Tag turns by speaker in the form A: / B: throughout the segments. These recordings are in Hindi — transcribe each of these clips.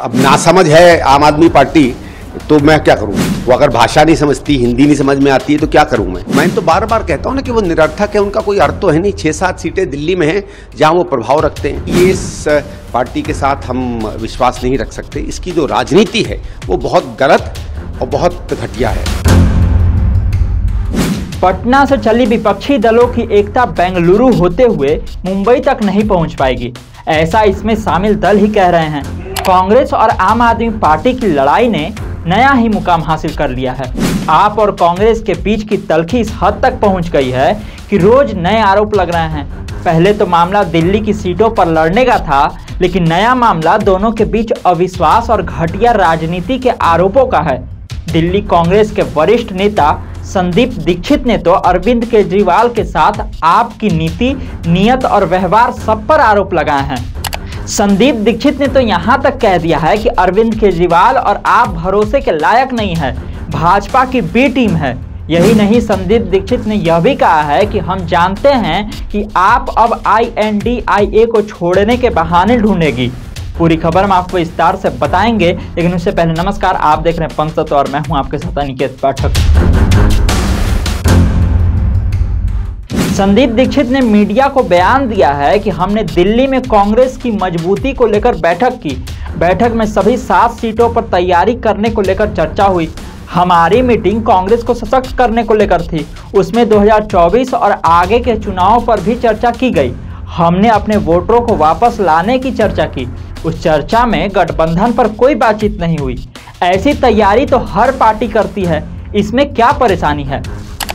A: अब नासमझ है आम आदमी पार्टी, तो मैं क्या करूं? वो अगर भाषा नहीं समझती, हिंदी नहीं समझ में आती है तो क्या करूं मैं तो बार बार कहता हूं ना कि वो निरर्थक है, उनका कोई अर्थ तो है नहीं। 6-7 सीटें दिल्ली में हैं जहां वो प्रभाव रखते हैं। ये इस पार्टी के साथ हम विश्वास नहीं रख सकते। इसकी जो राजनीति है वो बहुत गलत और बहुत घटिया है।
B: पटना से चली विपक्षी दलों की एकता बेंगलुरु होते हुए मुंबई तक नहीं पहुंच पाएगी, ऐसा इसमें शामिल दल ही कह रहे हैं। कांग्रेस और आम आदमी पार्टी की लड़ाई ने नया ही मुकाम हासिल कर लिया है। आप और कांग्रेस के बीच की तल्खी इस हद तक पहुंच गई है कि रोज नए आरोप लग रहे हैं। पहले तो मामला दिल्ली की सीटों पर लड़ने का था, लेकिन नया मामला दोनों के बीच अविश्वास और घटिया राजनीति के आरोपों का है। दिल्ली कांग्रेस के वरिष्ठ नेता संदीप दीक्षित ने तो अरविंद केजरीवाल के साथ आपकी नीति, नियत और व्यवहार सब पर आरोप लगाए हैं। संदीप दीक्षित ने तो यहां तक कह दिया है कि अरविंद केजरीवाल और आप भरोसे के लायक नहीं है, भाजपा की बी टीम है। यही नहीं, संदीप दीक्षित ने यह भी कहा है कि हम जानते हैं कि आप अब INDIA को छोड़ने के बहाने ढूंढेगी। पूरी खबर हम आपको विस्तार से बताएंगे, लेकिन उससे पहले नमस्कार, आप देख रहे हैं पंख तत्व और मैं हूं आपके साथ अनिकेत पाठक। संदीप दीक्षित ने मीडिया को बयान दिया है कि हमने दिल्ली में कांग्रेस की मजबूती को लेकर बैठक की। बैठक में सभी 7 सीटों पर तैयारी करने को लेकर चर्चा हुई। हमारी मीटिंग कांग्रेस को सशक्त करने को लेकर थी। उसमें 2024 और आगे के चुनाव पर भी चर्चा की गई। हमने अपने वोटरों को वापस लाने की चर्चा की। उस चर्चा में गठबंधन पर कोई बातचीत नहीं हुई। ऐसी तैयारी तो हर पार्टी करती है, इसमें क्या परेशानी है?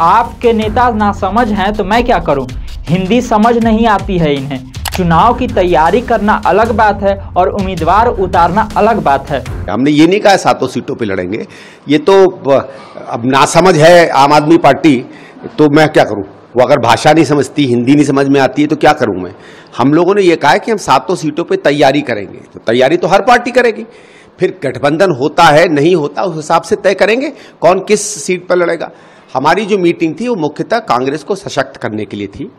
B: आपके नेता नासमझ हैं तो मैं क्या करूं? हिंदी समझ नहीं आती है इन्हें। चुनाव की तैयारी करना अलग बात है और उम्मीदवार उतारना अलग बात है।
A: हमने ये नहीं कहा 7 सीटों पे लड़ेंगे। ये तो अब नासमझ है आम आदमी पार्टी, तो मैं क्या करूं? वो अगर भाषा नहीं समझती, हिंदी नहीं समझ में आती है तो क्या करूं मैं? हम लोगों ने ये कहा है कि हम 7 सीटों पे तैयारी करेंगे। तो तैयारी तो हर पार्टी करेगी। फिर गठबंधन होता है नहीं होता उस हिसाब से तय करेंगे कौन किस सीट पर लड़ेगा। हमारी जो मीटिंग थी वो मुख्यतः कांग्रेस को सशक्त करने के लिए थी,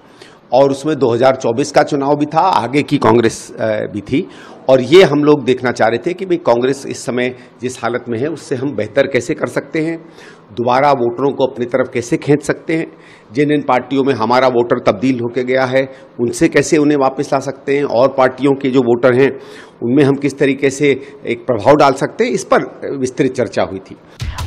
A: और उसमें 2024 का चुनाव भी था, आगे की कांग्रेस भी थी। और ये हम लोग देखना चाह रहे थे कि भाई कांग्रेस इस समय जिस हालत में है उससे हम बेहतर कैसे कर सकते हैं, दोबारा वोटरों को अपनी तरफ कैसे खींच सकते हैं, जिन पार्टियों में हमारा वोटर तब्दील होकर गया है उनसे कैसे उन्हें वापस ला सकते हैं, और पार्टियों के जो वोटर हैं उनमें हम किस तरीके से एक प्रभाव डाल सकते हैं, इस पर विस्तृत चर्चा हुई थी।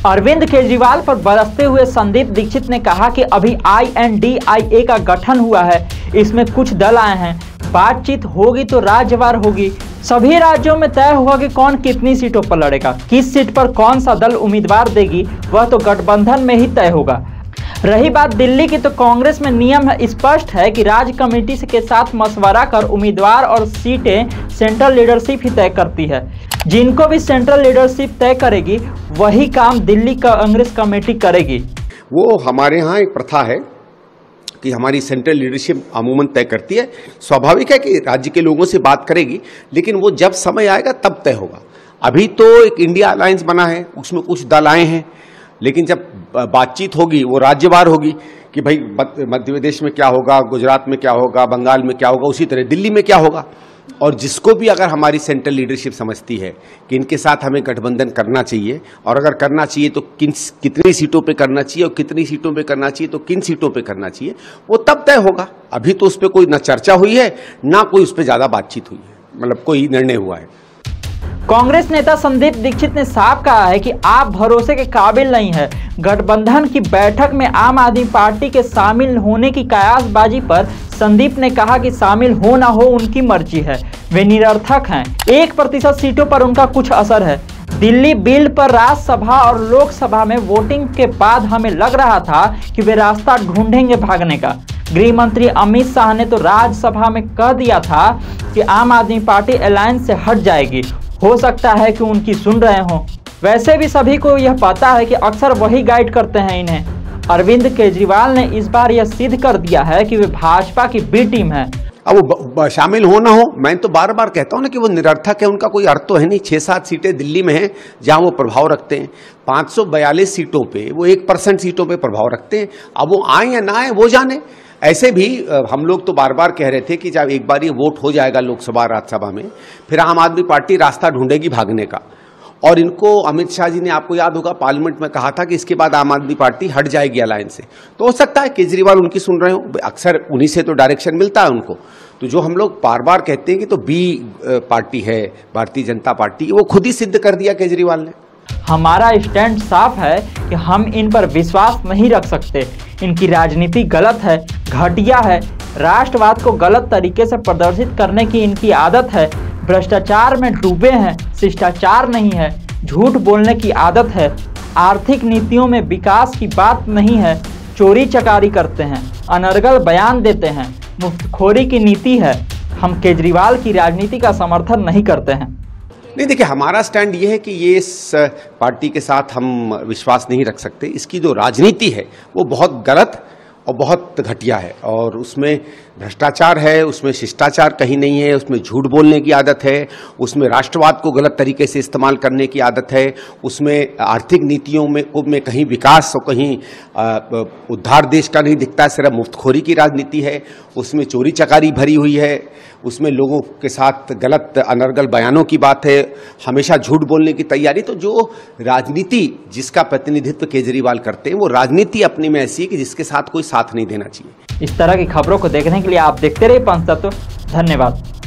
B: अरविंद केजरीवाल पर बरसते हुए संदीप दीक्षित ने कहा कि अभी INDIA का गठन हुआ है, इसमें कुछ दल आए हैं, बातचीत होगी तो राज्यवार होगी। सभी राज्यों में तय होगा कि कौन कितनी सीटों पर लड़ेगा, किस सीट पर कौन सा दल उम्मीदवार देगी, वह तो गठबंधन में ही तय होगा। रही बात दिल्ली की, तो कांग्रेस में नियम स्पष्ट है कि राज्य कमेटी के साथ मशवरा कर उम्मीदवार और सीटें सेंट्रल लीडरशिप ही तय करती है। जिनको भी सेंट्रल लीडरशिप तय करेगी वही काम दिल्ली कांग्रेस कमेटी करेगी।
A: वो हमारे यहाँ एक प्रथा है कि हमारी सेंट्रल लीडरशिप अमूमन तय करती है। स्वाभाविक है कि राज्य के लोगों से बात करेगी, लेकिन वो जब समय आएगा तब तय होगा। अभी तो एक इंडिया अलायंस बना है, उसमें कुछ दल आए हैं, लेकिन जब बातचीत होगी वो राज्यवार होगी कि भाई मध्य प्रदेश में क्या होगा, गुजरात में क्या होगा, बंगाल में क्या होगा, उसी तरह दिल्ली में क्या होगा। और जिसको भी अगर हमारी सेंट्रल लीडरशिप समझती है कि इनके साथ हमें गठबंधन करना चाहिए, और अगर करना चाहिए तो कितनी सीटों पे करना चाहिए, और कितनी सीटों पे करना चाहिए तो किन सीटों पे करना चाहिए, वो तब तय होगा। अभी तो उस पर कोई ना चर्चा हुई है ना कोई उस पर ज्यादा बातचीत हुई है, मतलब कोई निर्णय हुआ है।
B: कांग्रेस नेता संदीप दीक्षित ने साफ कहा है कि आप भरोसे के काबिल नहीं है। गठबंधन की बैठक में आम आदमी पार्टी के शामिल होने की कयासबाजी पर संदीप ने कहा कि शामिल हो ना हो उनकी मर्जी है, वे निरर्थक हैं। 1% सीटों पर उनका कुछ असर है। दिल्ली बिल पर राज्यसभा और लोकसभा में वोटिंग के बाद हमें लग रहा था कि वे रास्ता ढूंढेंगे भागने का। गृह मंत्री अमित शाह ने तो राज्यसभा में कह दिया था कि आम आदमी पार्टी अलायंस से हट जाएगी। हो सकता है कि उनकी सुन रहे हों। वैसे भी सभी को यह पता है कि अक्सर वही गाइड करते हैं इन्हें। अरविंद केजरीवाल ने इस बार यह सिद्ध कर दिया है कि वे भाजपा की बी टीम है।
A: अब वो शामिल हो ना हो, मैं तो बार बार कहता हूं ना कि वो निरर्थक है, उनका कोई अर्थ तो है नहीं। 6-7 सीटें दिल्ली में हैं जहां वो प्रभाव रखते हैं। 542 सीटों पे वो 1% सीटों पे प्रभाव रखते हैं। अब वो आए या ना आए वो जाने। ऐसे भी हम लोग तो बार बार कह रहे थे कि जब एक बार ये वोट हो जाएगा लोकसभा राज्यसभा में, फिर आम आदमी पार्टी रास्ता ढूंढेगी भागने का। और इनको अमित शाह जी ने, आपको याद होगा, पार्लियामेंट में कहा था कि इसके बाद आम आदमी पार्टी हट जाएगी अलायंस से। तो हो सकता है केजरीवाल उनकी सुन रहे हो, अक्सर उन्हीं से तो डायरेक्शन मिलता है उनको। तो जो हम लोग बार बार कहते हैं कि तो बी पार्टी है भारतीय जनता पार्टी, वो खुद ही सिद्ध कर दिया केजरीवाल ने।
B: हमारा स्टैंड साफ है कि हम इन पर विश्वास नहीं रख सकते। इनकी राजनीति गलत है, घटिया है, राष्ट्रवाद को गलत तरीके से प्रदर्शित करने की इनकी आदत है, भ्रष्टाचार में डूबे हैं, शिष्टाचार नहीं है, झूठ बोलने की आदत है, आर्थिक नीतियों में विकास की बात नहीं है, चोरी चकारी करते हैं, अनर्गल बयान देते हैं, मुफ्तखोरी की नीति है। हम केजरीवाल की राजनीति का समर्थन नहीं करते हैं।
A: नहीं, देखिए, हमारा स्टैंड ये है कि ये इस पार्टी के साथ हम विश्वास नहीं रख सकते। इसकी जो राजनीति है वो बहुत गलत और बहुत घटिया है, और उसमें भ्रष्टाचार है, उसमें शिष्टाचार कहीं नहीं है, उसमें झूठ बोलने की आदत है, उसमें राष्ट्रवाद को गलत तरीके से इस्तेमाल करने की आदत है, उसमें आर्थिक नीतियों में कहीं विकास और कहीं उद्धार देश का नहीं दिखता है, सिर्फ मुफ्तखोरी की राजनीति है, उसमें चोरी चकारी भरी हुई है, उसमें लोगों के साथ गलत अनर्गल बयानों की बात है, हमेशा झूठ बोलने की तैयारी। तो जो राजनीति जिसका प्रतिनिधित्व केजरीवाल करते हैं, वो राजनीति अपने में ऐसी है कि जिसके साथ कोई साथ नहीं देना चाहिए।
B: इस तरह की खबरों को देखने के लिए आप देखते रहिए पंचतत्व। धन्यवाद।